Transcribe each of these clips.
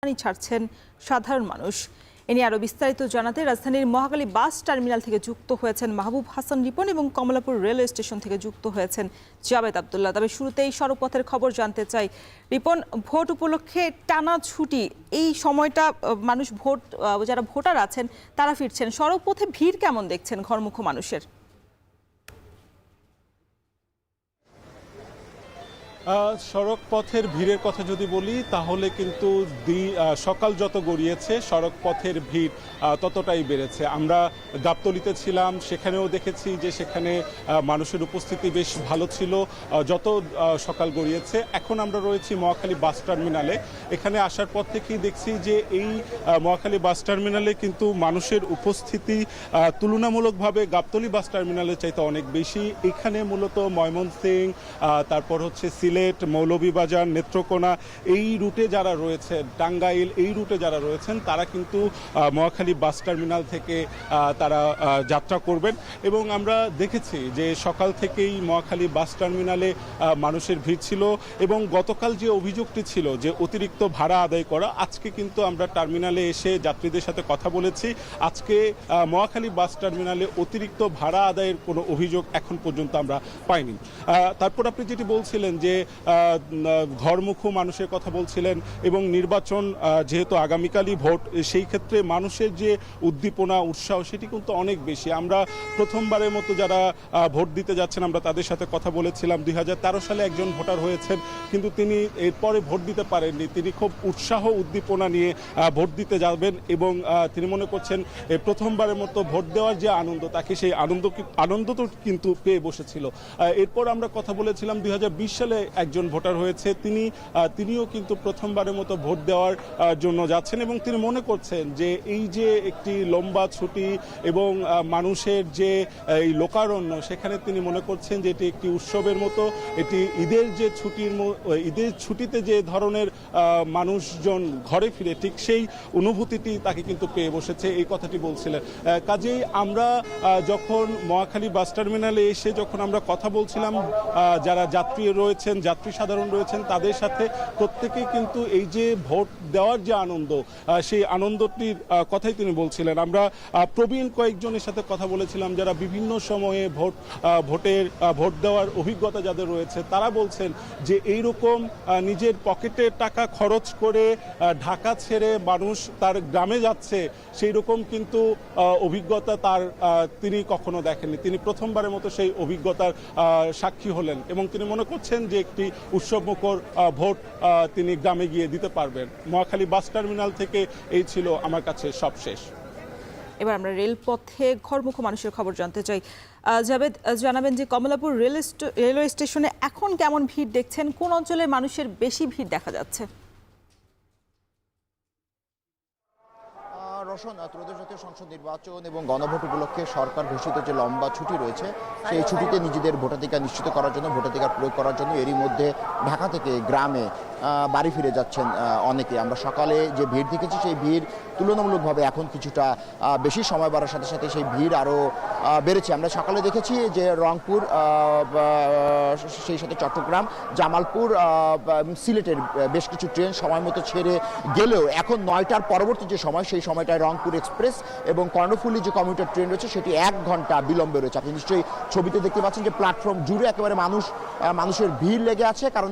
পানি ছাড়ছেন সাধারণ মানুষ। এ নিয়ে আরো বিস্তারিত জানাতে রাজধানীর মহাখালী বাস টার্মিনাল থেকে যুক্ত হয়েছেন মাহবুব হাসান রিপন এবং কমলাপুর রেলওয়ে স্টেশন থেকে যুক্ত হয়েছেন জাবেদ আব্দুল্লাহ। তবে শুরুতেই সড়কপথের খবর জানতে চাই। রিপন, ভোট উপলক্ষে টানা ছুটি, এই সময়টা মানুষ যারা ভোটার আছেন তারা ফিরছেন, সড়কপথে ভিড় কেমন দেখছেন ঘরমুখো মানুষের? সড়ক পথের ভিড়ের কথা যদি বলি তাহলে কিন্তু সকাল যত গড়িয়েছে সড়ক পথের ভিড় ততটাই বেড়েছে। আমরা গাবতলীতে ছিলাম, সেখানেও দেখেছি যে সেখানে মানুষের উপস্থিতি বেশ ভালো ছিল যত সকাল গড়িয়েছে। এখন আমরা রয়েছি মহাখালী বাস টার্মিনালে। এখানে আসার পর থেকেই দেখছি যে এই মহাখালী বাস টার্মিনালে কিন্তু মানুষের উপস্থিতি তুলনামূলকভাবে গাবতলী বাস টার্মিনালের চাইতে অনেক বেশি। এখানে মূলত ময়মনসিংহ, তারপর হচ্ছে সিলেট, মৌলভীবাজার, নেত্রকোনা এই রুটে যারা রয়েছেন, টাঙ্গাইল এই রুটে যারা রয়েছেন তারা কিন্তু মহাখালী বাস টার্মিনাল থেকে তারা যাত্রা করবেন। এবং আমরা দেখেছি যে সকাল থেকেই মহাখালী বাস টার্মিনালে মানুষের ভিড় ছিল এবং গতকাল যে অভিযোগটি ছিল যে অতিরিক্ত ভাড়া আদায় করা, আজকে কিন্তু আমরা টার্মিনালে এসে যাত্রীদের সাথে কথা বলেছি। আজকে মহাখালী বাস টার্মিনালে অতিরিক্ত ভাড়া আদায়ের কোনো অভিযোগ এখন পর্যন্ত আমরা পাইনি। তারপর আপনি যেটি বলছিলেন যে ঘরমুখো মানুষের কথা বলছিলেন এবং নির্বাচন যেহেতু আগামীকালই ভোট, সেই ক্ষেত্রে মানুষের যে উদ্দীপনা উৎসাহ সেটি কিন্তু অনেক বেশি। আমরা প্রথমবারের মতো যারা ভোট দিতে যাচ্ছেন আমরা তাদের সাথে কথা বলেছিলাম। 2013 সালে একজন ভোটার হয়েছেন, কিন্তু তিনি এরপরে ভোট দিতে পারেননি। তিনি খুব উৎসাহ উদ্দীপনা নিয়ে ভোট দিতে যাবেন এবং তিনি মনে করছেন প্রথমবারের মতো ভোট দেওয়ার যে আনন্দ, তাকে সেই আনন্দ তো কিন্তু পেয়ে বসেছিল। এরপর আমরা কথা বলেছিলাম 2020 সালে একজন ভোটার হয়েছে, তিনিও কিন্তু প্রথমবারের মতো ভোট দেওয়ার জন্য যাচ্ছেন এবং তিনি মনে করছেন যে এই যে একটি লম্বা ছুটি এবং মানুষের যে এই লোকারণ্য, সেখানে তিনি মনে করছেন যে এটি একটি উৎসবের মতো। এটি ঈদের যে ঈদের ছুটিতে যে ধরনের মানুষজন ঘরে ফিরে, ঠিক সেই অনুভূতিটি তাকে কিন্তু পেয়ে বসেছে, এই কথাটি বলছিলেন। কাজেই আমরা যখন মহাখালী বাস টার্মিনালে এসে যখন আমরা কথা বলছিলাম যারা যাত্রী রয়েছেন, যাত্রী সাধারণ রয়েছেন, তাদের সাথে প্রত্যেকেই কিন্তু এই যে ভোট দেওয়ার যে আনন্দ, সেই আনন্দটির কথাই তিনি বলছিলেন। আমরা প্রবীণ কয়েকজনের সাথে কথা বলেছিলাম যারা বিভিন্ন সময়ে ভোট দেওয়ার অভিজ্ঞতা যাদের রয়েছে, তারা বলছেন যে এইরকম নিজের পকেটের টাকা খরচ করে ঢাকা ছেড়ে মানুষ তার গ্রামে যাচ্ছে, সেই রকম কিন্তু অভিজ্ঞতা তিনি কখনো দেখেননি। তিনি প্রথমবারের মতো সেই অভিজ্ঞতার সাক্ষী হলেন এবং তিনি মনে করছেন যে একটি উৎসবমুখর ভোট তিনি গ্রামে গিয়ে দিতে পারবেন। মহাখালী বাস টার্মিনাল থেকে এই ছিল আমার কাছে সবশেষ। এবার আমরা রেলপথে ঘরমুখো মানুষের খবর জানতে চাই। জাবেদ, জানাবেন যে কমলাপুর রেলওয়ে স্টেশনে এখন কেমন ভিড় দেখছেন, কোন অঞ্চলের মানুষের বেশি ভিড় দেখা যাচ্ছে? রোশন, ত্রয়োদশ জাতীয় সংসদ নির্বাচন এবং গণভোট উপলক্ষে সরকার ঘোষিত যে লম্বা ছুটি রয়েছে, সেই ছুটিতে নিজেদের ভোটাধিকার নিশ্চিত করার জন্য, ভোটাধিকার প্রয়োগ করার জন্য এরই মধ্যে ঢাকা থেকে গ্রামে বাড়ি ফিরে যাচ্ছেন অনেকে। আমরা সকালে যে ভিড় দেখেছি সেই ভিড় তুলনামূলকভাবে এখন কিছুটা বেশি সময় বাড়ার সাথে সাথে সেই ভিড় আরও বেড়েছে। আমরা সকালে দেখেছি যে রংপুর, সেই সাথে চট্টগ্রাম, জামালপুর, সিলেটের বেশ কিছু ট্রেন সময় মতো ছেড়ে গেলেও এখন 9টার পরবর্তী যে সময়, সেই সময়টায় রংপুর এক্সপ্রেস এবং কর্ণফুলী যে কমিউটার ট্রেন রয়েছে সেটি 1 ঘন্টা বিলম্বে রয়েছে। আপনি নিশ্চয়ই ছবিতে দেখতে পাচ্ছেন যে প্ল্যাটফর্ম জুড়ে একেবারে মানুষের ভিড় লেগে আছে, কারণ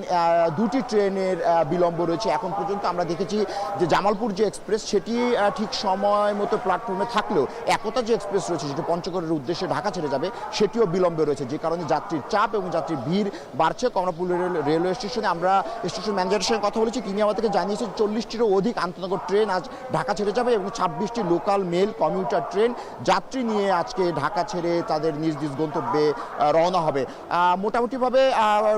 2টি ট্রেনের বিলম্ব রয়েছে। এখন পর্যন্ত আমরা দেখেছি যে জামালপুর যে এক্সপ্রেস সেটি ঠিক সময় মতো প্ল্যাটফর্মে থাকলেও একতা যে এক্সপ্রেস রয়েছে যেটা পঞ্চগড়ের উদ্দেশ্যে ঢাকা ছেড়ে যাবে, সেটিও বিলম্বে রয়েছে, যে কারণে যাত্রীর চাপ এবং যাত্রীর ভিড় বাড়ছে। কমলাপুর রেলওয়ে স্টেশনে আমরা স্টেশন ম্যানেজারের সঙ্গে কথা বলেছি, তিনি আমাদেরকে জানিয়েছেন 40টিরও অধিক আন্তনগর ট্রেন আজ ঢাকা ছেড়ে যাবে এবং 26টি লোকাল মেল কমিউটার ট্রেন যাত্রী নিয়ে আজকে ঢাকা ছেড়ে তাদের নিজ নিজ গন্তব্যে রওনা হবে। মোটামুটিভাবে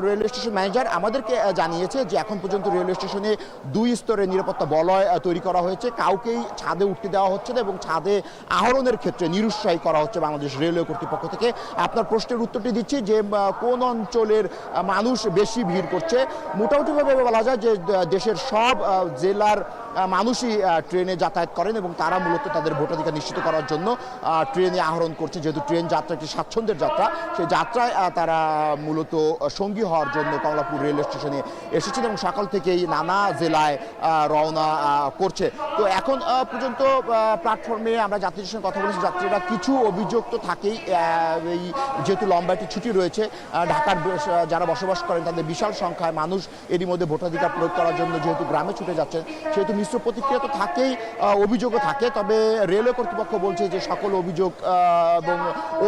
রেলওয়ে স্টেশন ম্যানেজার আমাদেরকে জানিয়েছে যে এখন পর্যন্ত রেলওয়ে স্টেশনে 2 স্তরের নিরাপত্তা বলয় তৈরি করা হয়েছে, কাউকেই ছাদে উঠতে দেওয়া হচ্ছে না এবং ছাদে আহরণের ক্ষেত্রে নিরুৎসাহী করা হচ্ছে বাংলাদেশ বাংলাদেশ রেলওয়ে কর্তৃপক্ষ থেকে। আপনার প্রশ্নের উত্তরটি দিচ্ছি যে কোন অঞ্চলের মানুষ বেশি ভিড় করছে। মোটামুটিভাবে বলা যায় যে দেশের সব জেলার মানুষই ট্রেনে যাতায়াত করেন এবং তারা মূলত তাদের ভোটাধিকার নিশ্চিত করার জন্য ট্রেনে আহরণ করছে। যেহেতু ট্রেন যাত্রা একটি স্বাচ্ছন্দ্যের যাত্রা, সেই যাত্রায় তারা মূলত সঙ্গী হওয়ার জন্য কমলাপুর রেল স্টেশনে এসেছেন এবং সকাল থেকেই নানা জেলায় রওনা করছে। তো এখন পর্যন্ত প্ল্যাটফর্মে আমরা যাত্রীদের সঙ্গে কথা বলেছি, যাত্রীরা কিছু অভিযোগ তো থাকেই। এই যেহেতু লম্বা একটি ছুটি রয়েছে, ঢাকার যারা বসবাস করেন তাদের বিশাল সংখ্যায় মানুষ এরই মধ্যে ভোটাধিকার প্রয়োগ করার জন্য যেহেতু গ্রামে ছুটে যাচ্ছেন, সেহেতু মিশ্র প্রতিক্রিয়া তো থাকেই, অভিযোগও থাকে। তবে রেলওয়ে কর্তৃপক্ষ বলছে যে সকল অভিযোগ এবং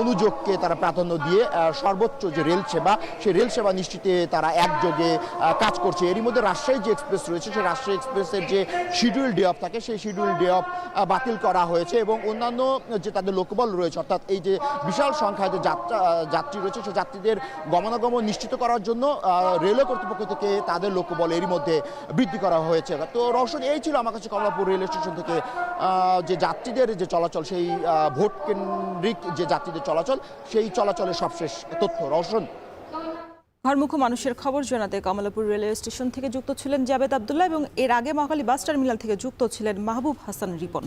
অনুযোগকে তারা প্রাধান্য দিয়ে সর্বোচ্চ যে রেল সেবা, সেই রেল সেবা নিশ্চিতে তারা একযোগে কাজ করছে। এরই মধ্যে রাজশাহী যে এক্সপ্রেস রয়েছে, সেই রাজশাহী এক্সপ্রেসের যে শিডিউল ডে অফ থাকে, সেই শিডিউল ডে অফ বাতিল করা হয়েছে এবং অন্যান্য যে তাদের লোকবল রয়েছে, অর্থাৎ এই যে বিশাল সংখ্যায় যে যাত্রী রয়েছে, সেই যাত্রীদের গমনাগমন নিশ্চিত করার জন্য রেলওয়ে কর্তৃপক্ষ থেকে তাদের লোকবল এরই মধ্যে বৃদ্ধি করা হয়েছে। তো রওশন, এই ছিল আমার কাছে কমলাপুর রেল স্টেশন থেকে যে যাত্রীদের যে চলাচল, সেই ভোট কেন্দ্রিক যে যাত্রীদের চলাচল, সেই চলাচলের সবশেষ তথ্য। রওশন। ঘরমুখো মানুষের খবর জানাতে কমলাপুর রেলওয়ে স্টেশন থেকে যুক্ত ছিলেন জাবেদ আবদুল্লাহ এবং এর আগে মহাখালী বাস টার্মিনাল থেকে যুক্ত ছিলেন মাহবুব হাসান রিপন।